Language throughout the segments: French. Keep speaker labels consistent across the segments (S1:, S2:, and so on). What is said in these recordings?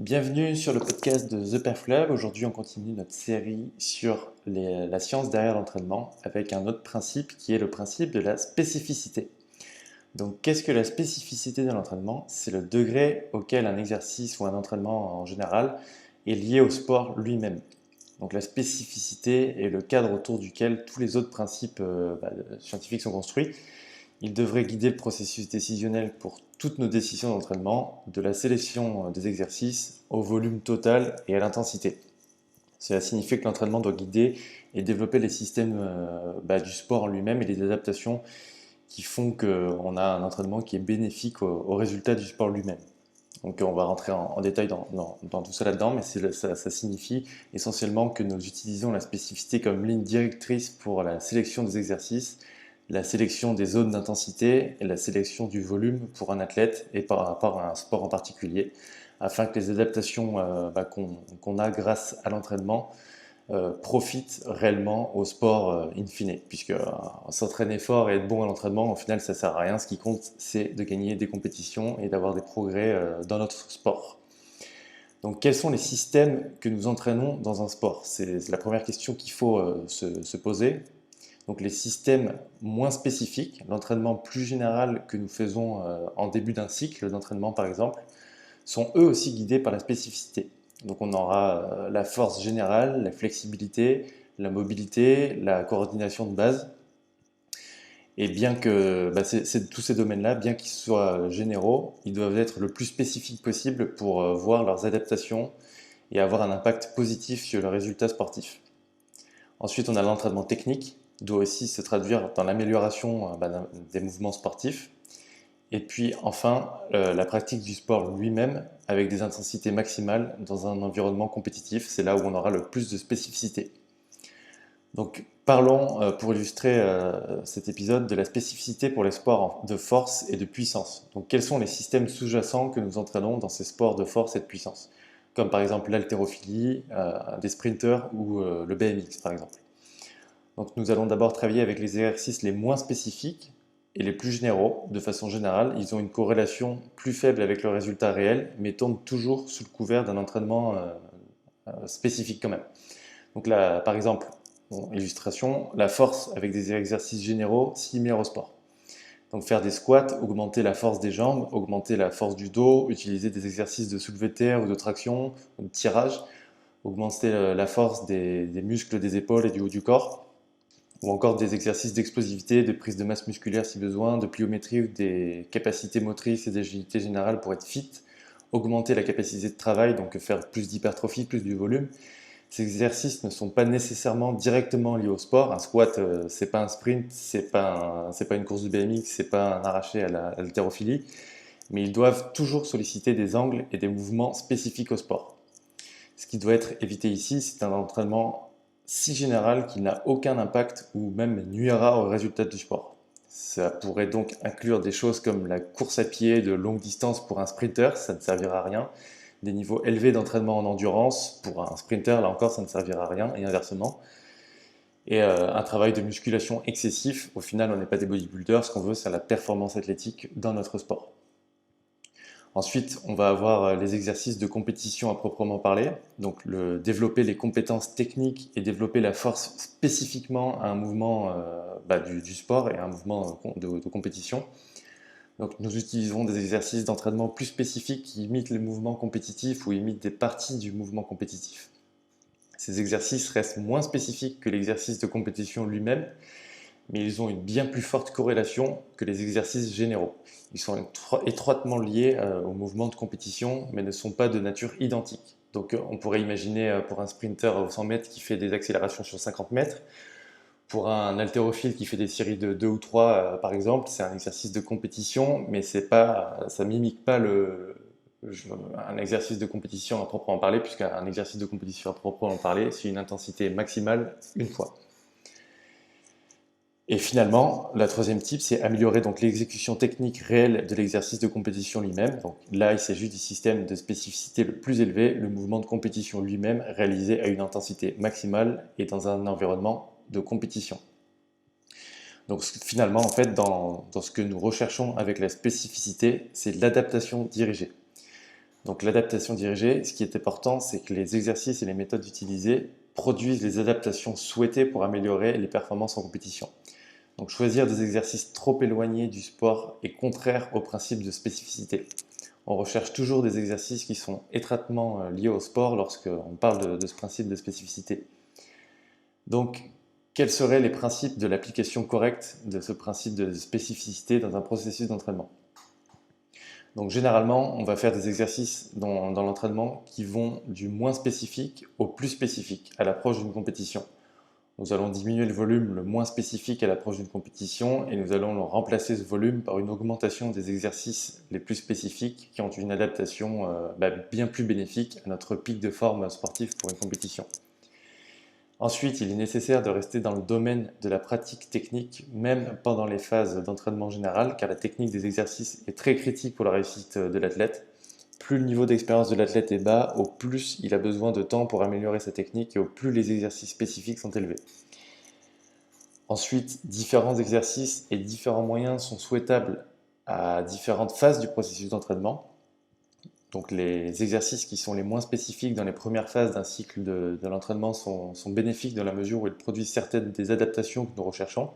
S1: Bienvenue sur le podcast de The Perf Lab. Aujourd'hui, on continue notre série sur la science derrière l'entraînement avec un autre principe qui est le principe de la spécificité. Donc, qu'est-ce que la spécificité de l'entraînement? C'est le degré auquel un exercice ou un entraînement en général est lié au sport lui-même. Donc, la spécificité est le cadre autour duquel tous les autres principes scientifiques sont construits. Il devrait guider le processus décisionnel pour toutes nos décisions d'entraînement, de la sélection des exercices au volume total et à l'intensité. Cela signifie que l'entraînement doit guider et développer les systèmes du sport en lui-même et les adaptations qui font qu'on a un entraînement qui est bénéfique au résultat du sport lui-même. Donc on va rentrer en détail dans tout ça là-dedans, mais ça signifie essentiellement que nous utilisons la spécificité comme ligne directrice pour la sélection des exercices, la sélection des zones d'intensité et la sélection du volume pour un athlète et par rapport à un sport en particulier, afin que les adaptations qu'on a grâce à l'entraînement profitent réellement au sport in fine. Puisque s'entraîner fort et être bon à l'entraînement, au final, ça ne sert à rien. Ce qui compte, c'est de gagner des compétitions et d'avoir des progrès dans notre sport. Donc, quels sont les systèmes que nous entraînons dans un sport? C'est la première question qu'il faut se poser. Donc les systèmes moins spécifiques, l'entraînement plus général que nous faisons en début d'un cycle d'entraînement par exemple, sont eux aussi guidés par la spécificité. Donc on aura la force générale, la flexibilité, la mobilité, la coordination de base. Et bien que tous ces domaines-là, bien qu'ils soient généraux, ils doivent être le plus spécifiques possible pour voir leurs adaptations et avoir un impact positif sur le résultat sportif. Ensuite, on a l'entraînement technique, doit aussi se traduire dans l'amélioration des mouvements sportifs. Et puis enfin, la pratique du sport lui-même avec des intensités maximales dans un environnement compétitif. C'est là où on aura le plus de spécificité. Donc parlons, pour illustrer cet épisode, de la spécificité pour les sports de force et de puissance. Donc quels sont les systèmes sous-jacents que nous entraînons dans ces sports de force et de puissance? Comme par exemple l'haltérophilie, des sprinteurs ou le BMX par exemple. Donc nous allons d'abord travailler avec les exercices les moins spécifiques et les plus généraux. De façon générale, ils ont une corrélation plus faible avec le résultat réel, mais tournent toujours sous le couvert d'un entraînement spécifique quand même. Donc là, par exemple, illustration, la force avec des exercices généraux similaires au sport. Donc faire des squats, augmenter la force des jambes, augmenter la force du dos, utiliser des exercices de soulevé de terre ou de traction, ou de tirage, augmenter la force des muscles des épaules et du haut du corps, ou encore des exercices d'explosivité, de prise de masse musculaire si besoin, de pliométrie ou des capacités motrices et d'agilité générale pour être fit, augmenter la capacité de travail, donc faire plus d'hypertrophie, plus du volume. Ces exercices ne sont pas nécessairement directement liés au sport. Un squat, c'est pas un sprint, c'est pas une course de BMX, c'est pas un arraché à l'haltérophilie, mais ils doivent toujours solliciter des angles et des mouvements spécifiques au sport. Ce qui doit être évité ici, c'est un entraînement si général qu'il n'a aucun impact ou même nuira au résultat du sport. Ça pourrait donc inclure des choses comme la course à pied de longue distance pour un sprinter, ça ne servira à rien. Des niveaux élevés d'entraînement en endurance pour un sprinter, là encore, ça ne servira à rien, et inversement. Et un travail de musculation excessif, au final, on n'est pas des bodybuilders, ce qu'on veut, c'est la performance athlétique dans notre sport. Ensuite, on va avoir les exercices de compétition à proprement parler, donc développer les compétences techniques et développer la force spécifiquement à un mouvement du sport et à un mouvement de compétition. Donc nous utilisons des exercices d'entraînement plus spécifiques qui imitent les mouvements compétitifs ou imitent des parties du mouvement compétitif. Ces exercices restent moins spécifiques que l'exercice de compétition lui-même, mais ils ont une bien plus forte corrélation que les exercices généraux. Ils sont étroitement liés au mouvement de compétition, mais ne sont pas de nature identique. Donc on pourrait imaginer pour un sprinter au 100 mètres qui fait des accélérations sur 50 mètres, pour un haltérophile qui fait des séries de 2 ou 3 par exemple, c'est un exercice de compétition, mais ça mimique pas un exercice de compétition à proprement parler, puisqu'un exercice de compétition à proprement parler, c'est une intensité maximale une fois. Et finalement, la troisième type, c'est améliorer donc l'exécution technique réelle de l'exercice de compétition lui-même. Donc là, il s'agit du système de spécificité le plus élevé, le mouvement de compétition lui-même réalisé à une intensité maximale et dans un environnement de compétition. Donc finalement, en fait, dans ce que nous recherchons avec la spécificité, c'est l'adaptation dirigée. Donc l'adaptation dirigée, ce qui est important, c'est que les exercices et les méthodes utilisées produisent les adaptations souhaitées pour améliorer les performances en compétition. Donc choisir des exercices trop éloignés du sport est contraire au principe de spécificité. On recherche toujours des exercices qui sont étroitement liés au sport lorsqu'on parle de ce principe de spécificité. Donc, quels seraient les principes de l'application correcte de ce principe de spécificité dans un processus d'entraînement? Donc, généralement, on va faire des exercices dans l'entraînement qui vont du moins spécifique au plus spécifique à l'approche d'une compétition. Nous allons diminuer le volume le moins spécifique à l'approche d'une compétition et nous allons remplacer ce volume par une augmentation des exercices les plus spécifiques qui ont une adaptation bien plus bénéfique à notre pic de forme sportif pour une compétition. Ensuite, il est nécessaire de rester dans le domaine de la pratique technique, même pendant les phases d'entraînement général, car la technique des exercices est très critique pour la réussite de l'athlète. Plus le niveau d'expérience de l'athlète est bas, au plus il a besoin de temps pour améliorer sa technique et au plus les exercices spécifiques sont élevés. Ensuite, différents exercices et différents moyens sont souhaitables à différentes phases du processus d'entraînement. Donc les exercices qui sont les moins spécifiques dans les premières phases d'un cycle de l'entraînement sont bénéfiques dans la mesure où ils produisent certaines des adaptations que nous recherchons.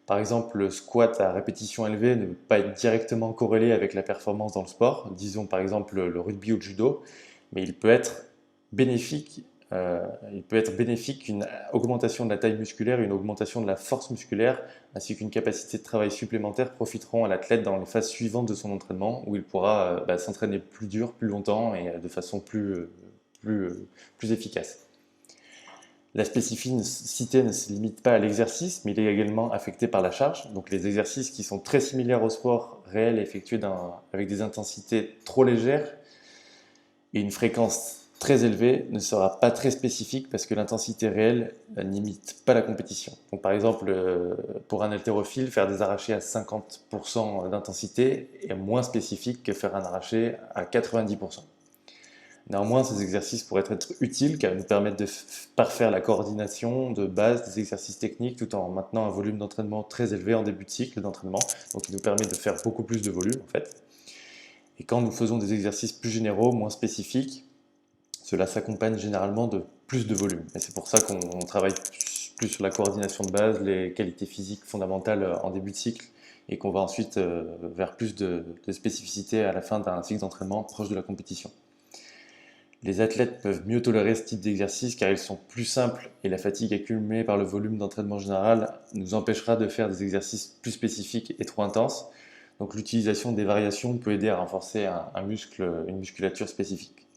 S1: Par exemple, le squat à répétition élevée ne peut pas être directement corrélé avec la performance dans le sport, disons par exemple le rugby ou le judo, mais bénéfique, il peut être bénéfique qu'une augmentation de la taille musculaire et une augmentation de la force musculaire, ainsi qu'une capacité de travail supplémentaire profiteront à l'athlète dans les phases suivantes de son entraînement, où il pourra s'entraîner plus dur, plus longtemps et de façon plus efficace. La spécificité ne se limite pas à l'exercice, mais il est également affecté par la charge. Donc les exercices qui sont très similaires au sport réel effectués avec des intensités trop légères et une fréquence très élevée ne sera pas très spécifique parce que l'intensité réelle n'imite pas la compétition. Donc par exemple, pour un haltérophile, faire des arrachés à 50% d'intensité est moins spécifique que faire un arraché à 90%. Néanmoins, ces exercices pourraient être utiles car ils nous permettent de parfaire la coordination de base des exercices techniques tout en maintenant un volume d'entraînement très élevé en début de cycle d'entraînement. Donc il nous permet de faire beaucoup plus de volume en fait. Et quand nous faisons des exercices plus généraux, moins spécifiques, cela s'accompagne généralement de plus de volume. Et c'est pour ça qu'on travaille plus sur la coordination de base, les qualités physiques fondamentales en début de cycle et qu'on va ensuite vers plus de spécificité à la fin d'un cycle d'entraînement proche de la compétition. Les athlètes peuvent mieux tolérer ce type d'exercice car ils sont plus simples et la fatigue accumulée par le volume d'entraînement général nous empêchera de faire des exercices plus spécifiques et trop intenses. Donc l'utilisation des variations peut aider à renforcer une musculature spécifique.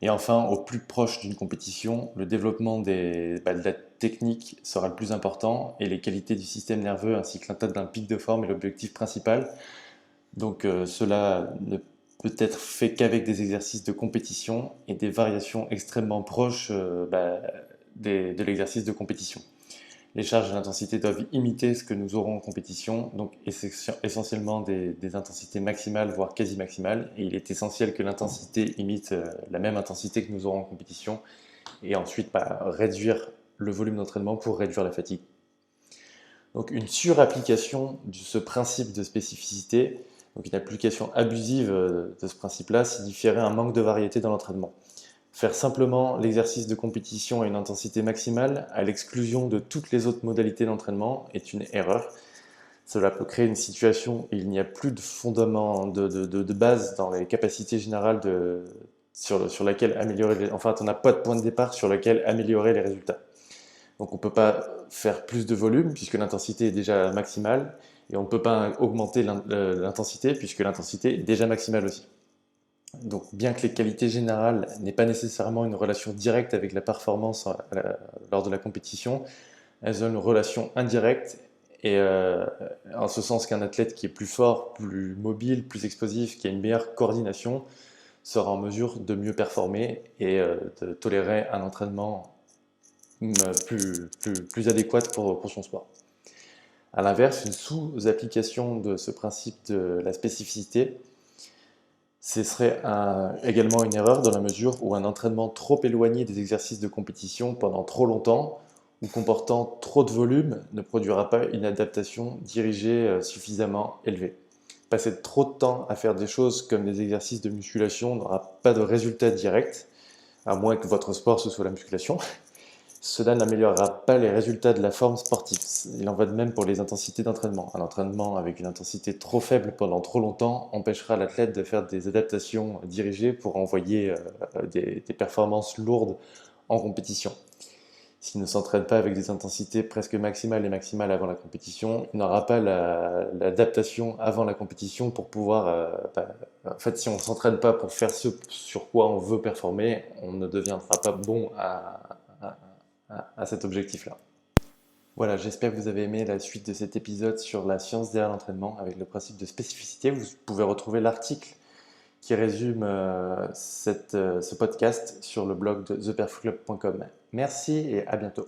S1: Et enfin, au plus proche d'une compétition, le développement de la technique sera le plus important et les qualités du système nerveux ainsi que l'atteinte d'un pic de forme est l'objectif principal. Donc cela ne peut être fait qu'avec des exercices de compétition et des variations extrêmement proches de l'exercice de compétition. Les charges et l'intensité doivent imiter ce que nous aurons en compétition, donc essentiellement des intensités maximales, voire quasi maximales. Et il est essentiel que l'intensité imite la même intensité que nous aurons en compétition, et ensuite réduire le volume d'entraînement pour réduire la fatigue. Donc une surapplication de ce principe de spécificité, donc une application abusive de ce principe-là, signifierait un manque de variété dans l'entraînement. Faire simplement l'exercice de compétition à une intensité maximale, à l'exclusion de toutes les autres modalités d'entraînement, est une erreur. Cela peut créer une situation où il n'y a plus de fondement de base dans les capacités générales sur laquelle améliorer on n'a pas de point de départ sur lequel améliorer les résultats. Donc on ne peut pas faire plus de volume puisque l'intensité est déjà maximale et on ne peut pas augmenter l'intensité puisque l'intensité est déjà maximale aussi. Donc bien que les qualités générales n'aient pas nécessairement une relation directe avec la performance lors de la compétition, elles ont une relation indirecte et en ce sens qu'un athlète qui est plus fort, plus mobile, plus explosif, qui a une meilleure coordination, sera en mesure de mieux performer et de tolérer un entraînement plus adéquate pour son sport. A l'inverse, une sous-application de ce principe de la spécificité, ce serait également une erreur dans la mesure où un entraînement trop éloigné des exercices de compétition pendant trop longtemps ou comportant trop de volume ne produira pas une adaptation dirigée suffisamment élevée. Passer trop de temps à faire des choses comme des exercices de musculation n'aura pas de résultat direct, à moins que votre sport ce soit la musculation. Cela n'améliorera pas les résultats de la forme sportive. Il en va de même pour les intensités d'entraînement. Un entraînement avec une intensité trop faible pendant trop longtemps empêchera l'athlète de faire des adaptations dirigées pour envoyer des performances lourdes en compétition. S'il ne s'entraîne pas avec des intensités presque maximales et maximales avant la compétition, il n'aura pas l'adaptation avant la compétition pour pouvoir... en fait, si on ne s'entraîne pas pour faire ce sur quoi on veut performer, on ne deviendra pas bon à cet objectif-là. Voilà, j'espère que vous avez aimé la suite de cet épisode sur la science derrière l'entraînement avec le principe de spécificité. Vous pouvez retrouver l'article qui résume ce podcast sur le blog de theperfclub.com. Merci et à bientôt.